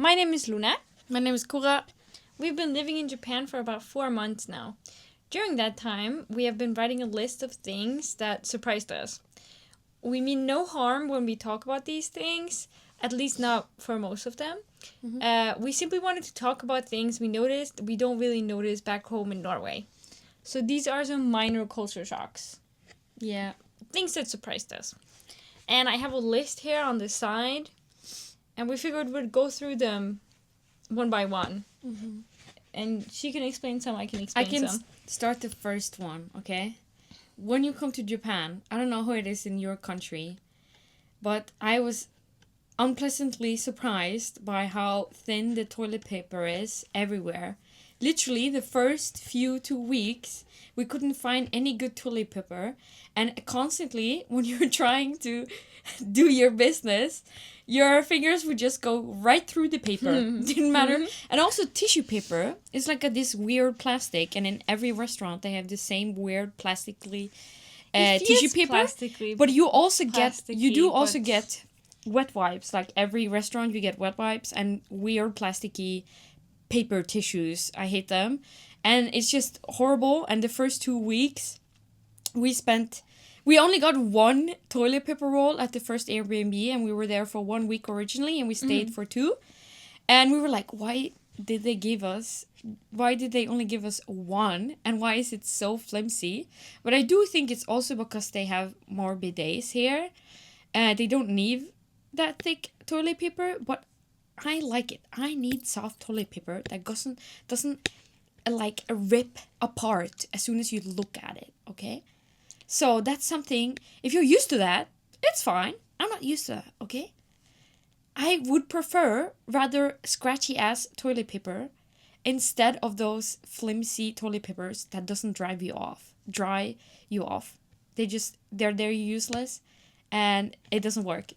My name is Luna. My name is Kura. We've been living in Japan for about 4 months now. During that time, we have been writing a list of things that surprised us. We mean no harm when we talk about these things, at least not for most of them. We simply wanted to talk about things we noticed we don't really notice back home in Norway. So these are some minor culture shocks. Yeah. Things that surprised us. And I have a list here on the side, and we figured we'd go through them one by one. And she can explain some, I can explain some. Start the first one, okay? When you come to Japan, I don't know how it is in your country, but I was unpleasantly surprised by how thin the toilet paper is everywhere. Literally, the first few 2 weeks, we couldn't find any good toilet paper. And constantly, when you're trying to do your business, your fingers would just go right through the paper. Didn't matter. And also, tissue paper is like this weird plastic. And in every restaurant, they have the same weird plastically tissue paper. But you also get wet wipes. Like every restaurant, you get wet wipes and weird plasticky paper tissues. I hate them. And it's just horrible. And the first 2 weeks, we only got one toilet paper roll at the first Airbnb, and we were there for 1 week originally, and we stayed for 2. And we were like, why did they only give us one? And why is it so flimsy? But I do think it's also because they have more bidets here. They don't need that thick toilet paper, but I like it. I need soft toilet paper that doesn't like rip apart as soon as you look at it, okay? So that's something, if you're used to that, it's fine. I'm not used to that, okay? I would prefer rather scratchy ass toilet paper instead of those flimsy toilet papers that doesn't dry you off. They're useless and it doesn't work.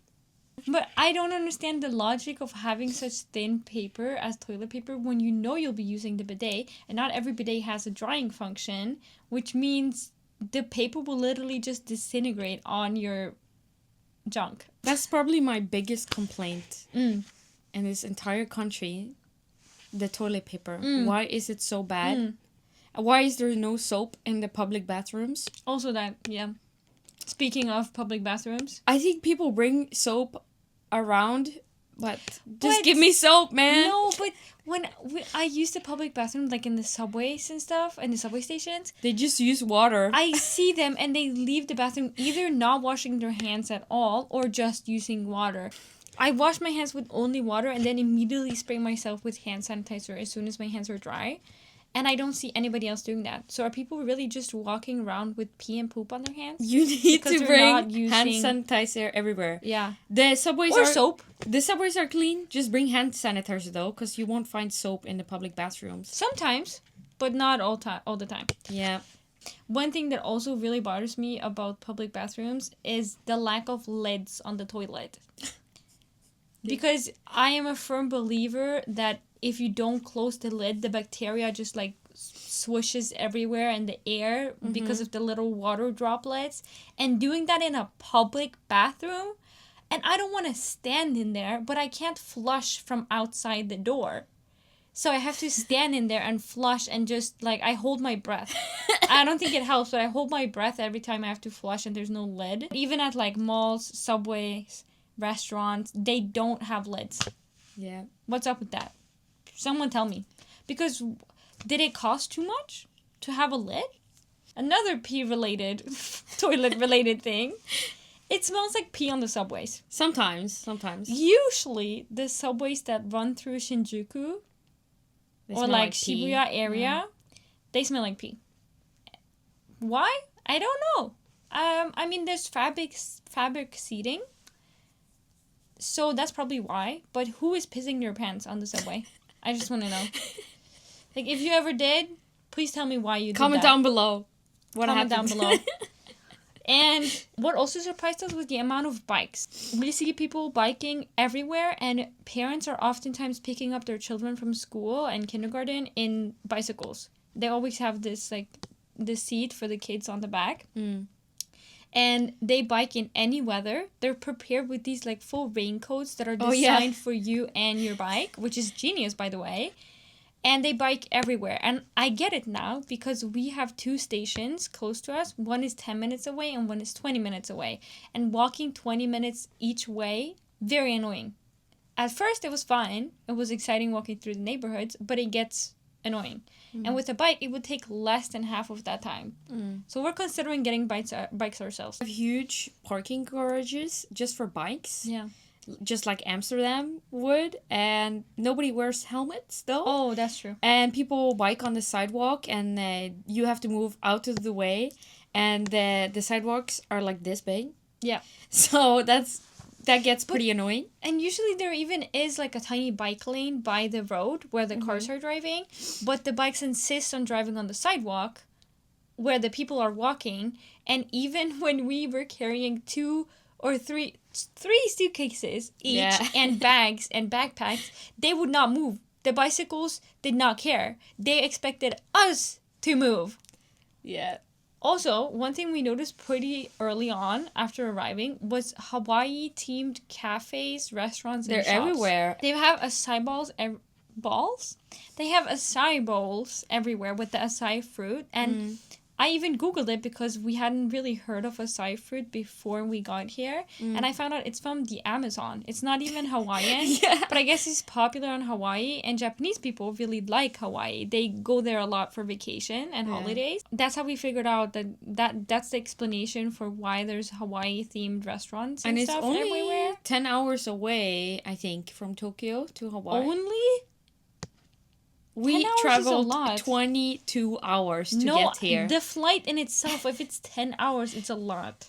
But I don't understand the logic of having such thin paper as toilet paper when you know you'll be using the bidet, and not every bidet has a drying function, which means the paper will literally just disintegrate on your junk. That's probably my biggest complaint in this entire country, the toilet paper. Why is it so bad? Why is there no soap in the public bathrooms? Also that, yeah. Speaking of public bathrooms, I think people bring soap around, but just give me soap, man. No, but when I use the public bathroom, like in the subways and stuff, and the subway stations, they just use water. I see them and they leave the bathroom either not washing their hands at all or just using water. I wash my hands with only water and then immediately spray myself with hand sanitizer as soon as my hands are dry. And I don't see anybody else doing that. So are people really just walking around with pee and poop on their hands? You need to bring hand sanitizer everywhere. Yeah. The subways or soap. The subways are clean. Just bring hand sanitizer though, because you won't find soap in the public bathrooms. Sometimes, but not all the time. Yeah. One thing that also really bothers me about public bathrooms is the lack of lids on the toilet. Because I am a firm believer that if you don't close the lid, the bacteria just like swishes everywhere in the air because of the little water droplets. And doing that in a public bathroom, and I don't want to stand in there, but I can't flush from outside the door. So I have to stand in there and flush and just like, I hold my breath. I don't think it helps, but I hold my breath every time I have to flush and there's no lid. Even at like malls, subways, restaurants, they don't have lids. Yeah. What's up with that? Someone tell me. Because did it cost too much to have a lid? Another pee-related, toilet-related thing. It smells like pee on the subways. Sometimes. Usually, the subways that run through Shinjuku or like Shibuya area, they smell like pee. Why? I don't know. I mean, there's fabric seating. So that's probably why. But who is pissing their pants on the subway? I just want to know. Like, if you ever did, please tell me why you did that. Comment down below. Comment down below. And what also surprised us was the amount of bikes. We see people biking everywhere, and parents are oftentimes picking up their children from school and kindergarten in bicycles. They always have this, like, the seat for the kids on the back. And they bike in any weather. They're prepared with these like full raincoats that are Oh, yeah. designed for you and your bike, which is genius, by the way. And they bike everywhere. And I get it now because we have 2 stations close to us. One is 10 minutes away and one is 20 minutes away. And walking 20 minutes each way, very annoying. At first, it was fine. It was exciting walking through the neighborhoods, but it gets annoying. And with a bike, it would take less than half of that time. So we're considering getting bikes ourselves. We have huge parking garages just for bikes. Yeah. Just like Amsterdam would, and nobody wears helmets though. Oh, that's true. And people bike on the sidewalk, and you have to move out of the way, and the sidewalks are like this big. Yeah. So that gets pretty annoying. And usually there even is like a tiny bike lane by the road where the cars are driving, but the bikes insist on driving on the sidewalk where the people are walking. And even when we were carrying 2 or 3 suitcases each and bags and backpacks, they would not move. The bicycles did not care. They expected us to move. Yeah. Also, one thing we noticed pretty early on after arriving was Hawaii-themed cafes, restaurants, and They're shops. everywhere. They have acai balls? They have acai bowls everywhere with the acai fruit. And I even Googled it because we hadn't really heard of acai fruit before we got here. And I found out it's from the Amazon. It's not even Hawaiian. But I guess it's popular in Hawaii. And Japanese people really like Hawaii. They go there a lot for vacation and holidays. That's how we figured out that's the explanation for why there's Hawaii-themed restaurants and stuff it's only everywhere. 10 hours away, I think, from Tokyo to Hawaii. Only? We traveled 22 hours to get here. The flight in itself, if it's 10 hours, it's a lot.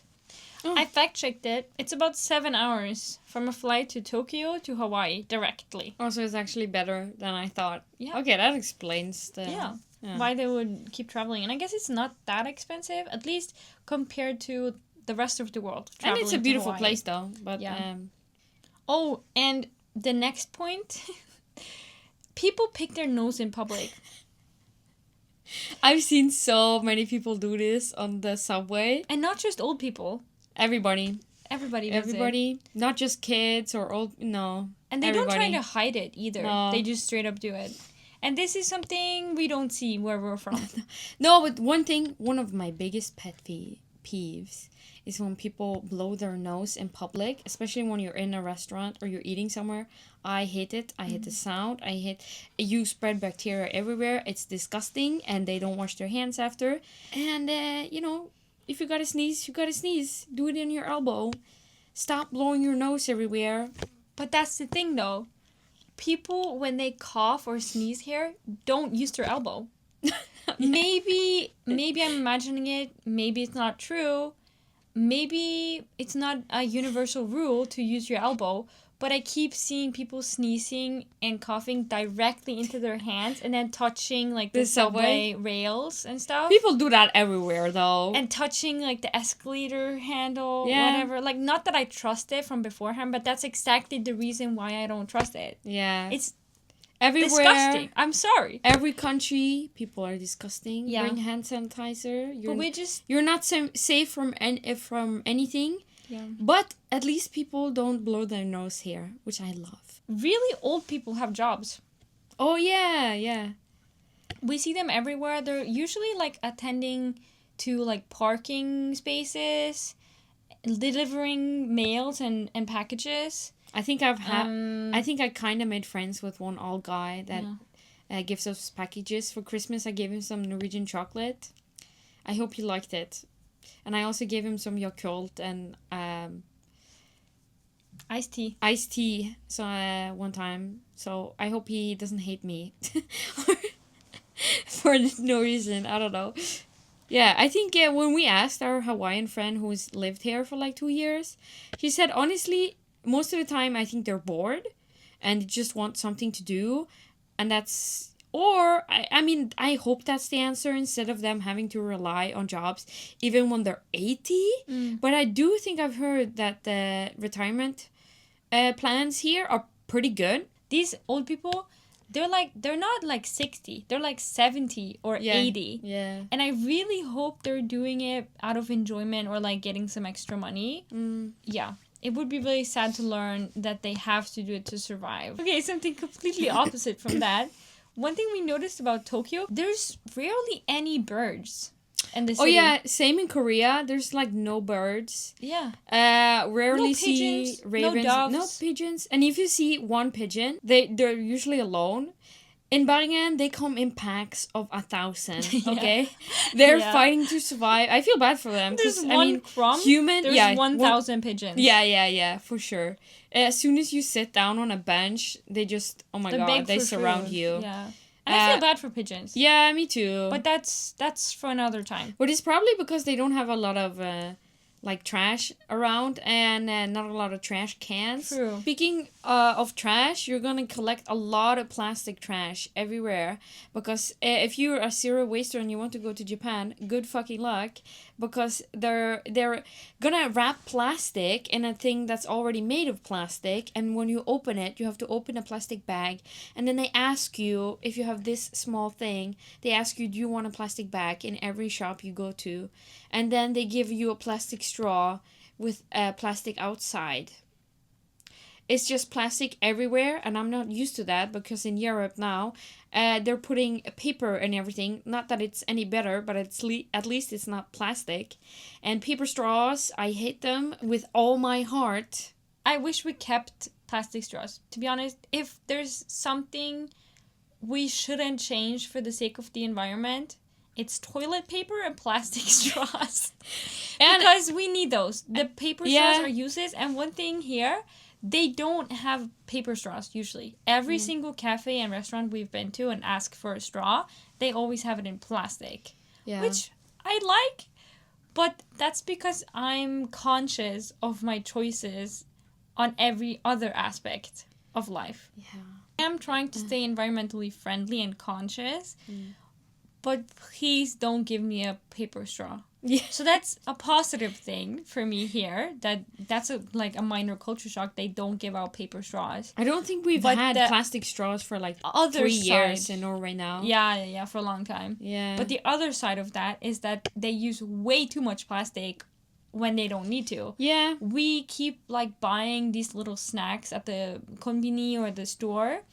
I fact-checked it. It's about 7 hours from a flight to Tokyo to Hawaii directly. Also, it's actually better than I thought. Yeah. Okay, that explains why they would keep traveling. And I guess it's not that expensive, at least compared to the rest of the world. And it's a beautiful place, though. But Oh, and the next point... People pick their nose in public. I've seen so many people do this on the subway. And not just old people. Everybody. Everybody does it. Not just kids or old, no. And they don't try to hide it either. No. They just straight up do it. And this is something we don't see where we're from. No, but one of my biggest pet peeves is when people blow their nose in public, especially when you're in a restaurant or you're eating somewhere. I hate it. I hate the sound. You spread bacteria everywhere. It's disgusting, and they don't wash their hands after. And, if you gotta sneeze, you gotta sneeze. Do it in your elbow. Stop blowing your nose everywhere. But that's the thing, though. People, when they cough or sneeze here, don't use their elbow. Maybe I'm imagining it. Maybe it's not true. Maybe it's not a universal rule to use your elbow, but I keep seeing people sneezing and coughing directly into their hands and then touching like the subway rails and stuff. People do that everywhere, though. And touching like the escalator handle, whatever. Like, not that I trust it from beforehand, but that's exactly the reason why I don't trust it. Yeah. It's everywhere. Disgusting. I'm sorry. Every country, people are disgusting. Yeah. Bring hand sanitizer. You're not safe from anything. Yeah. But at least people don't blow their nose here, which I love. Really old people have jobs. Oh, yeah. We see them everywhere. They're usually like attending to like parking spaces, delivering mails and packages. I think I kind of made friends with one old guy that gives us packages for Christmas. I gave him some Norwegian chocolate. I hope he liked it. And I also gave him some Yakult and iced tea. So one time. So I hope he doesn't hate me for no reason. I don't know. Yeah, I think when we asked our Hawaiian friend who's lived here for like 2 years, she said honestly, most of the time I think they're bored and just want something to do, and that's. Or, I hope that's the answer instead of them having to rely on jobs even when they're 80. But I do think I've heard that the retirement plans here are pretty good. These old people, they're not like 60. They're like 70 or 80. Yeah. And I really hope they're doing it out of enjoyment or like getting some extra money. Yeah. It would be really sad to learn that they have to do it to survive. Okay, something completely opposite from that. One thing we noticed about Tokyo, there's rarely any birds in the city. Oh yeah, same in Korea. There's like no birds. Yeah. Rarely No see pigeons, ravens. no No doves. pigeons. And if you see one pigeon, they're usually alone. In Bergen, they come in packs of 1,000. Okay, they're fighting to survive. I feel bad for them. There's one crumb. There's 1,000 pigeons. Yeah, for sure. As soon as you sit down on a bench, they just they surround food. you. Yeah, and I feel bad for pigeons. Yeah, me too. But that's for another time. But it's probably because they don't have a lot of like trash around and not a lot of trash cans. True. Speaking of trash, you're gonna collect a lot of plastic trash everywhere because if you're a zero waster and you want to go to Japan, good fucking luck, because they're gonna wrap plastic in a thing that's already made of plastic, and when you open it, you have to open a plastic bag, and then they ask you, if you have this small thing, they ask you, do you want a plastic bag in every shop you go to, and then they give you a plastic straw with plastic outside. It's just plastic everywhere, and I'm not used to that because in Europe now, they're putting paper and everything. Not that it's any better, but it's at least it's not plastic. And paper straws, I hate them with all my heart. I wish we kept plastic straws. To be honest, if there's something we shouldn't change for the sake of the environment, it's toilet paper and plastic straws. Because we need those. The paper straws are useless. And one thing here, they don't have paper straws usually. Every single cafe and restaurant we've been to and asked for a straw, they always have it in plastic. Yeah. Which I like, but that's because I'm conscious of my choices on every other aspect of life. Yeah. I'm trying to stay environmentally friendly and conscious, but please don't give me a paper straw. Yeah. So that's a positive thing for me here. That's a minor culture shock. They don't give out paper straws. I don't think we've had plastic straws for like 3 years in Norway now. Yeah, for a long time. Yeah. But the other side of that is that they use way too much plastic when they don't need to. Yeah. We keep like buying these little snacks at the konbini or the store,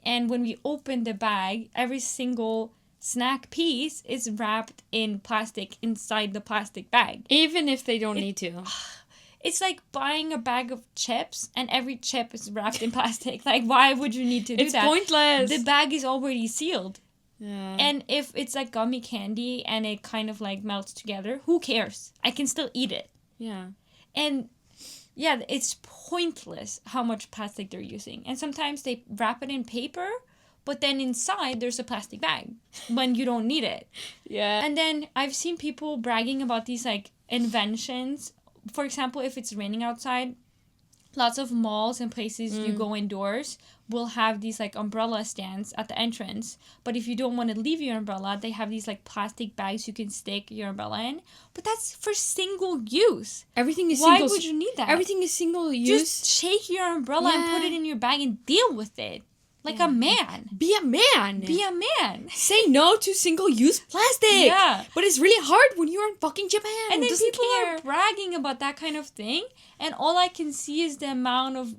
and when we open the bag, every single snack piece is wrapped in plastic inside the plastic bag. Even if they don't need to. It's like buying a bag of chips and every chip is wrapped in plastic. Like, why would you need to do that? It's pointless. The bag is already sealed. Yeah. And if it's like gummy candy and it kind of like melts together, who cares? I can still eat it. Yeah. And yeah, it's pointless how much plastic they're using. And sometimes they wrap it in paper, but then inside there's a plastic bag when you don't need it. Yeah. And then I've seen people bragging about these like inventions. For example, if it's raining outside, lots of malls and places you go indoors will have these like umbrella stands at the entrance. But if you don't want to leave your umbrella, they have these like plastic bags you can stick your umbrella in. But that's for single use. Everything is Why would you need that? Everything is single use. Just shake your umbrella and put it in your bag and deal with it. Like a man. Be a man. Be a man. Say no to single-use plastic. Yeah. But it's really hard when you're in fucking Japan. And then people are bragging about that kind of thing. And all I can see is the amount of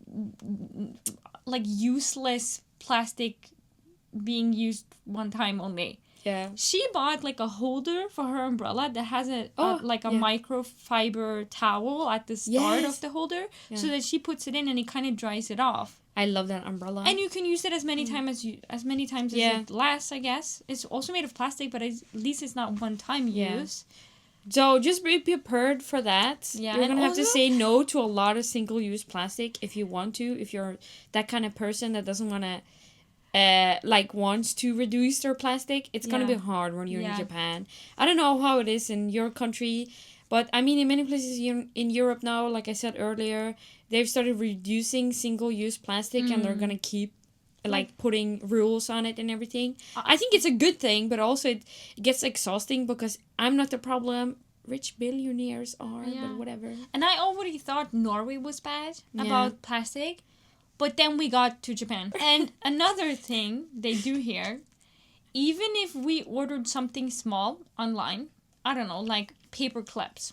like useless plastic being used one time only. Yeah. She bought like a holder for her umbrella that has a microfiber towel at the start of the holder so that she puts it in and it kind of dries it off. I love that umbrella. And you can use it as many times as it lasts, I guess. It's also made of plastic, but at least it's not one-time use. So just be prepared for that. Yeah. You're going to have to say no to a lot of single-use plastic if you want to. If you're that kind of person that doesn't want to wants to reduce their plastic, it's going to be hard when you're in Japan. I don't know how it is in your country, but I mean, in many places in Europe now, like I said earlier, they've started reducing single-use plastic and they're going to keep putting rules on it and everything. I think it's a good thing, but also it gets exhausting because I'm not the problem. Rich billionaires are, but whatever. And I already thought Norway was bad about plastic. But then we got to Japan. And another thing they do here, even if we ordered something small online, I don't know, like paper clips.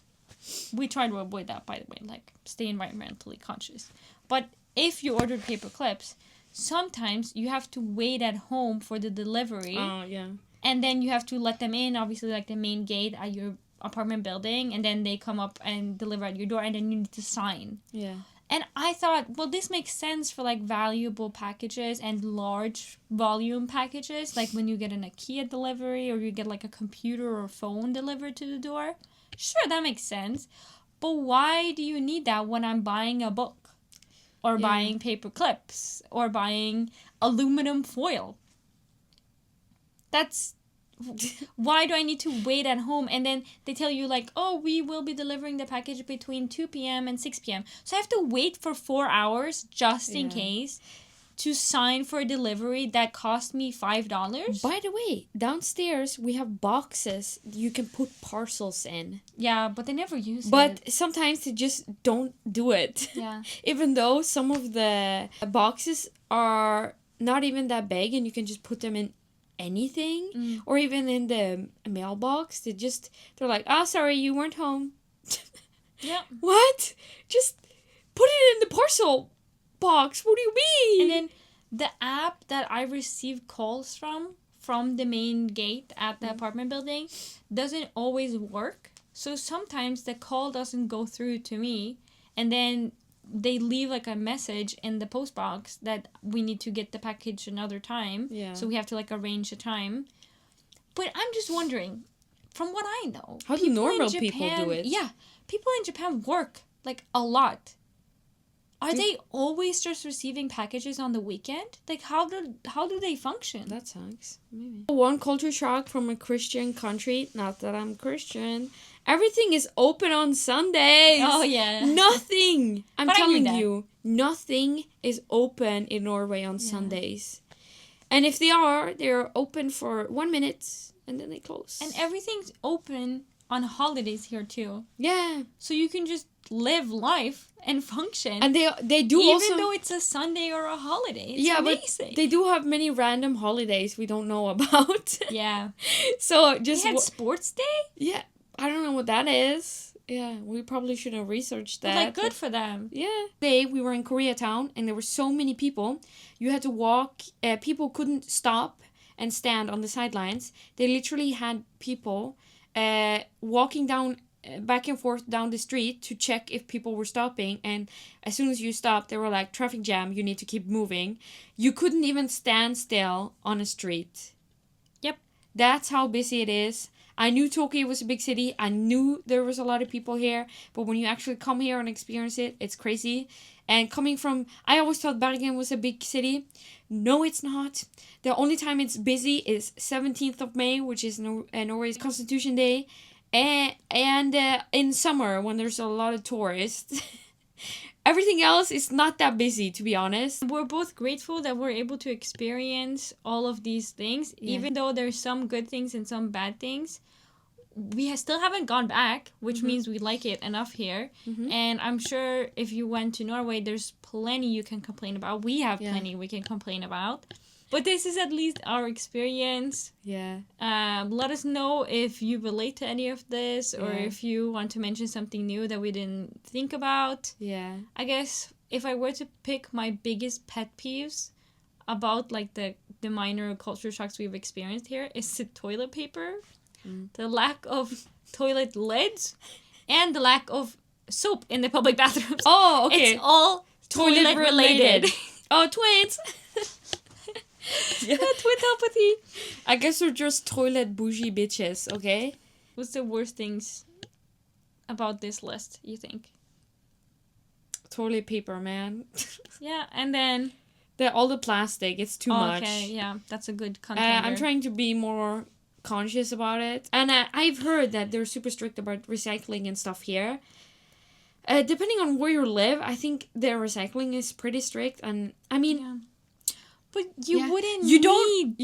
We try to avoid that, by the way, like stay environmentally conscious. But if you ordered paper clips, sometimes you have to wait at home for the delivery. Oh, yeah. And then you have to let them in, obviously, like the main gate at your apartment building. And then they come up and deliver at your door. And then you need to sign. Yeah. And I thought, well, this makes sense for, like, valuable packages and large volume packages. Like when you get an IKEA delivery or you get, like, a computer or phone delivered to the door. Sure, that makes sense. But why do you need that when I'm buying a book? Or buying paper clips? Or buying aluminum foil? That's... Why do I need to wait at home? And then they tell you, like, oh, we will be delivering the package between 2 p.m. and 6 p.m. So I have to wait for 4 hours just in case to sign for a delivery that cost me $5. By the way, downstairs we have boxes you can put parcels in. Yeah, but they never use it. But sometimes they just don't do it. Yeah. Even though some of the boxes are not even that big and you can just put them in anything or even in the mailbox. They're like, oh, sorry, you weren't home. Yeah. What? Just put it in the parcel box. What do you mean? And then the app that I receive calls from the main gate at the apartment building doesn't always work. So sometimes the call doesn't go through to me, and then they leave like a message in the post box that we need to get the package another time. Yeah. So we have to like arrange a time. But I'm just wondering, from what I know, how do normal people do it? Yeah, people in Japan work like a lot. Are they always just receiving packages on the weekend? Like, how do they function? That sucks. Maybe. One culture shock from a Christian country. Not that I'm Christian. Everything is open on Sundays. Oh, yeah. Nothing. I'm But telling you, nothing is open in Norway on Sundays. And if they are, they're open for 1 minute and then they close. And everything's open on holidays here too. Yeah. So you can just live life and function. And they do even also, though it's a Sunday or a holiday. It's amazing. But they do have many random holidays we don't know about. Yeah. So just they had sports day? Yeah. I don't know what that is. Yeah, we probably should have researched that. Well, like, good for them. Yeah. Today we were in Koreatown and there were so many people. You had to walk. People couldn't stop and stand on the sidelines. They literally had people walking down back and forth down the street to check if people were stopping, and as soon as you stopped they were like, traffic jam, you need to keep moving. You couldn't even stand still on a street. Yep. That's how busy it is. I knew Tokyo was a big city. I knew there was a lot of people here, but when you actually come here and experience it, it's crazy. And coming from, I always thought Bergen was a big city. No, it's not. The only time it's busy is 17th of May, which is Norway's Constitution Day. And in summer, when there's a lot of tourists. Everything else is not that busy, to be honest. We're both grateful that we're able to experience all of these things. Yeah. Even though there's some good things and some bad things. We still haven't gone back, which means we like it enough here. And I'm sure if you went to Norway, there's plenty you can complain about. We have plenty we can complain about. But this is at least our experience. Yeah. Let us know if you relate to any of this or if you want to mention something new that we didn't think about. Yeah. I guess if I were to pick my biggest pet peeves about like the minor culture shocks we've experienced here, is the toilet paper, the lack of toilet lids, and the lack of soap in the public bathrooms. Oh, okay. It's all toilet related. Oh, twins! Yeah, twin telepathy. I guess we're just toilet bougie bitches, okay? What's the worst things about this list, you think? Toilet paper, man. Yeah, and then... all the plastic, it's too much. Okay, yeah, that's a good contender. I'm trying to be more conscious about it. And I've heard that they're super strict about recycling and stuff here. Depending on where you live, I think their recycling is pretty strict. And, I mean... Yeah. But you wouldn't need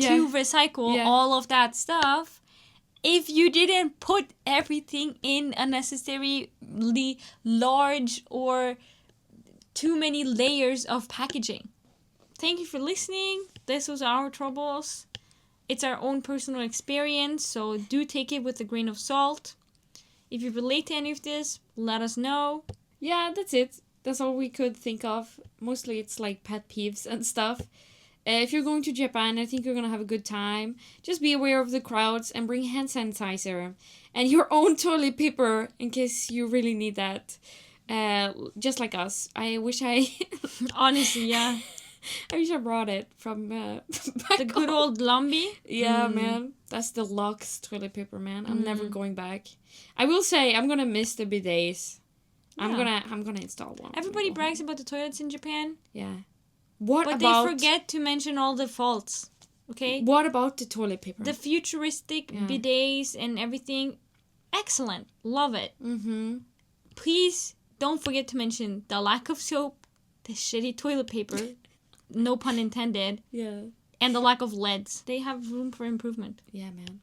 to recycle all of that stuff if you didn't put everything in unnecessarily large or too many layers of packaging. Thank you for listening. This was our troubles. It's our own personal experience, so do take it with a grain of salt. If you relate to any of this, let us know. Yeah, that's it. That's all we could think of. Mostly it's like pet peeves and stuff. If you're going to Japan, I think you're going to have a good time. Just be aware of the crowds and bring hand sanitizer. And your own toilet paper in case you really need that. Just like us. I wish I... Honestly, yeah. I wish I brought it from the good old Lumby. Yeah, man. That's the Lux toilet paper, man. I'm never going back. I will say I'm gonna miss the bidets. Yeah. I'm gonna install one. Everybody brags about the toilets in Japan. Yeah. But they forget to mention all the faults. Okay? What about the toilet paper? The futuristic bidets and everything. Excellent. Love it. Mm-hmm. Please don't forget to mention the lack of soap, the shitty toilet paper. No pun intended. Yeah. And the lack of leads. They have room for improvement. Yeah, man.